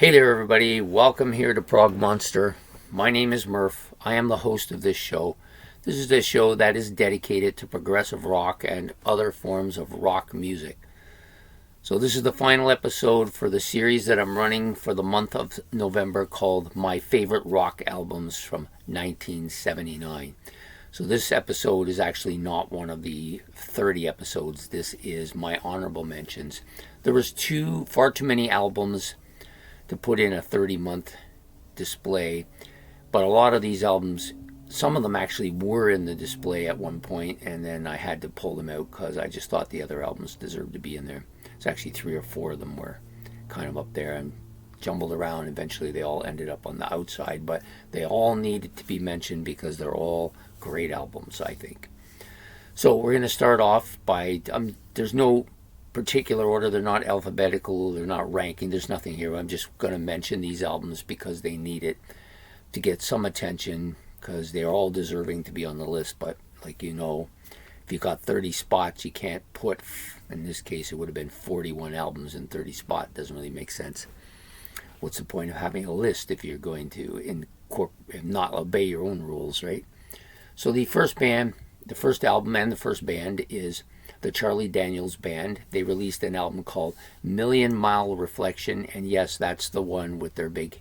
Hey there, everybody. Welcome here to Prog Monster. My name is Murph. I am the host of this show. This is a show that is dedicated to progressive rock and other forms of rock music. So this is the final episode for the series that I'm running for the month of November called My Favorite Rock Albums from 1979. So this episode is actually not one of the 30 episodes. This is my honorable mentions. There was far too many albums to put in a 30-month display, but a lot of these albums, some of them actually were in the display at one point, and then I had to pull them out because I just thought the other albums deserved to be in there. It's actually 3 or 4 of them were kind of up there and jumbled around. Eventually they all ended up on the outside, but they all needed to be mentioned because they're all great albums, I think. So we're going to start off by, there's no particular order. They're not alphabetical, they're not ranking, there's nothing here. I'm just going to mention these albums because they need it to get some attention, because they're all deserving to be on the list. But like you know, if you got 30 spots, you can't put, in this case it would have been 41 albums in 30 spots. Doesn't really make sense. What's the point of having a list if you're going to not obey your own rules, right? So the first album and the first band is the Charlie Daniels Band. They released an album called Million Mile Reflection, and yes, that's the one with their big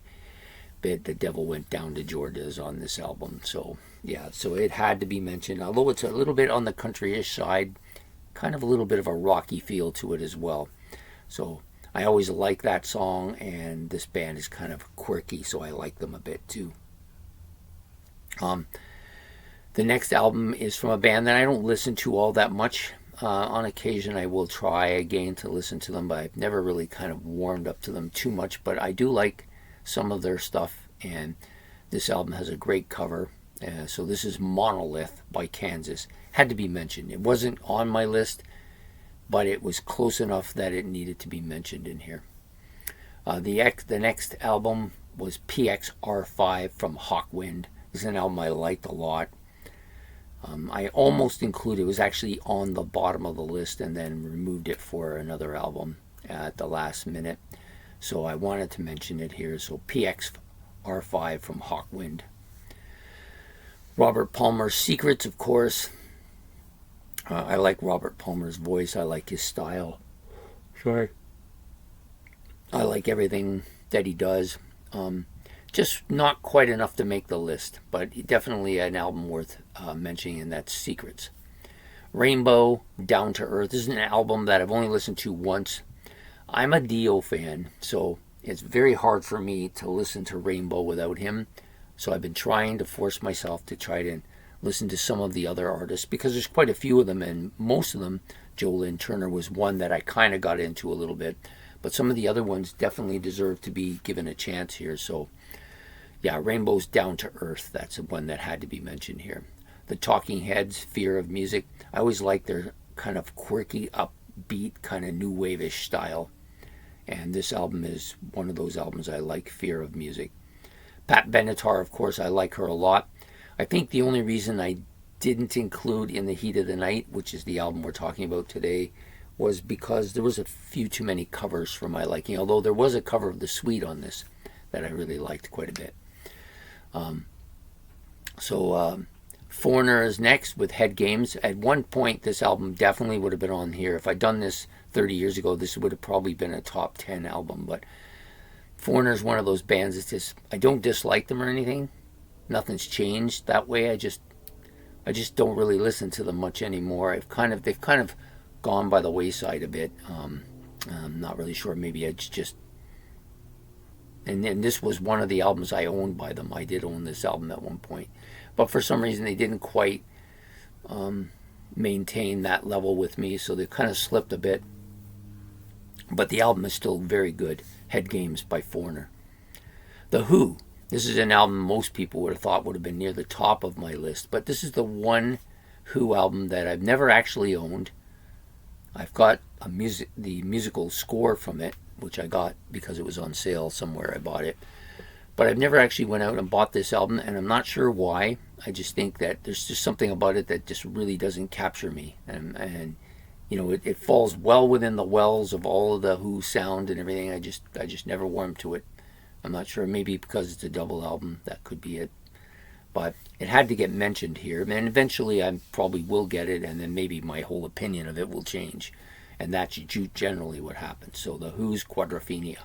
bit, The Devil Went Down to Georgia's on this album. So yeah, so it had to be mentioned, although it's a little bit on the country-ish side, kind of a little bit of a rocky feel to it as well. So I always like that song, and this band is kind of quirky, so I like them a bit too. The next album is from a band that I don't listen to all that much. On occasion I will try again to listen to them, but I've never really kind of warmed up to them too much. But I do like some of their stuff, and this album has a great cover. So this is Monolith by Kansas. Had to be mentioned. It wasn't on my list, but it was close enough that it needed to be mentioned in here. The next album was PXR5 from Hawkwind. This is an album I liked a lot. I almost included, it was actually on the bottom of the list, and then removed it for another album at the last minute. So I wanted to mention it here. So PXR5 from Hawkwind. Robert Palmer's Secrets, of course. I like Robert Palmer's voice. I like his style. Sorry. I like everything that he does. Just not quite enough to make the list, but definitely an album worth mentioning, and that's Secrets. Rainbow, Down to Earth. This is an album that I've only listened to once. I'm a Dio fan, so it's very hard for me to listen to Rainbow without him. So I've been trying to force myself to try to listen to some of the other artists, because there's quite a few of them, and most of them, Joe Lynn Turner was one that I kind of got into a little bit. But some of the other ones definitely deserve to be given a chance here. So yeah, Rainbow's Down to Earth, that's the one that had to be mentioned here. The Talking Heads, Fear of Music. I always like their kind of quirky, upbeat, kind of new wave-ish style. And this album is one of those albums I like, Fear of Music. Pat Benatar, of course, I like her a lot. I think the only reason I didn't include In the Heat of the Night, which is the album we're talking about today, was because there was a few too many covers for my liking. Although there was a cover of The Sweet on this that I really liked quite a bit. Foreigner is next with Head Games. At one point, this album definitely would have been on here. If I'd done this 30 years ago, this would have probably been a top 10 album. But Foreigner is one of those bands that's just, I don't dislike them or anything. Nothing's changed that way. I just don't really listen to them much anymore. They've kind of gone by the wayside a bit. I'm not really sure. Maybe it's just. And then this was one of the albums I owned by them. I did own this album at one point. But for some reason, they didn't quite maintain that level with me, so they kind of slipped a bit. But the album is still very good. Head Games by Foreigner. The Who. This is an album most people would have thought would have been near the top of my list. But this is the one Who album that I've never actually owned. I've got the musical score from it, which I got because it was on sale somewhere. I bought it. But I've never actually went out and bought this album, and I'm not sure why. I just think that there's just something about it that just really doesn't capture me. And you know, it falls well within the wells of all of the Who sound and everything. I just never warmed to it. I'm not sure. Maybe because it's a double album, that could be it. But it had to get mentioned here, and eventually I probably will get it, and then maybe my whole opinion of it will change. And that's generally what happens. So the Who's Quadrophenia.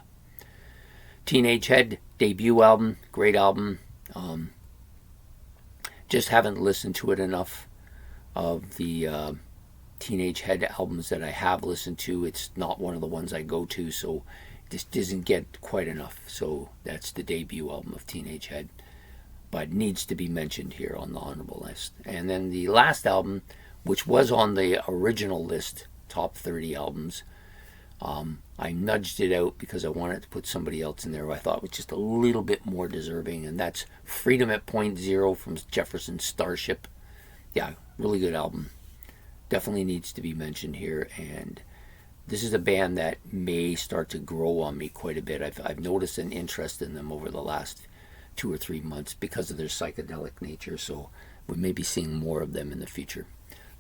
Teenage Head debut album, great album. Just haven't listened to it enough. Of the Teenage Head albums that I have listened to, it's not one of the ones I go to, so it just doesn't get quite enough. So that's the debut album of Teenage Head, but needs to be mentioned here on the honorable list. And then the last album, which was on the original list, top 30 albums, I nudged it out because I wanted to put somebody else in there who I thought was just a little bit more deserving, and that's Freedom at Point Zero from Jefferson Starship. Yeah, really good album. Definitely needs to be mentioned here, and this is a band that may start to grow on me quite a bit. I've noticed an interest in them over the last 2 or 3 months because of their psychedelic nature, so we may be seeing more of them in the future.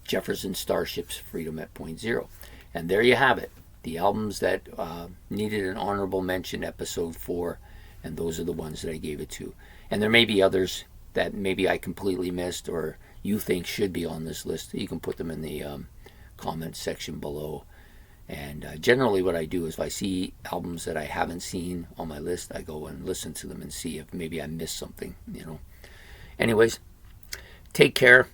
Jefferson Starship's Freedom at Point Zero. And there you have it. The albums that needed an honorable mention, episode 4, and those are the ones that I gave it to. And there may be others that maybe I completely missed or you think should be on this list. You can put them in the comments section below. And generally what I do is if I see albums that I haven't seen on my list, I go and listen to them and see if maybe I missed something, Anyways, take care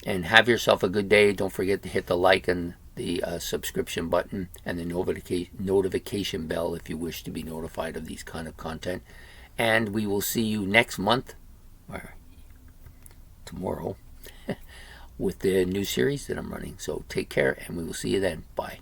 and have yourself a good day. Don't forget to hit the like and the subscription button and the notification bell if you wish to be notified of these kind of content. And we will see you next month, or tomorrow, with the new series that I'm running. So take care, and we will see you then. Bye.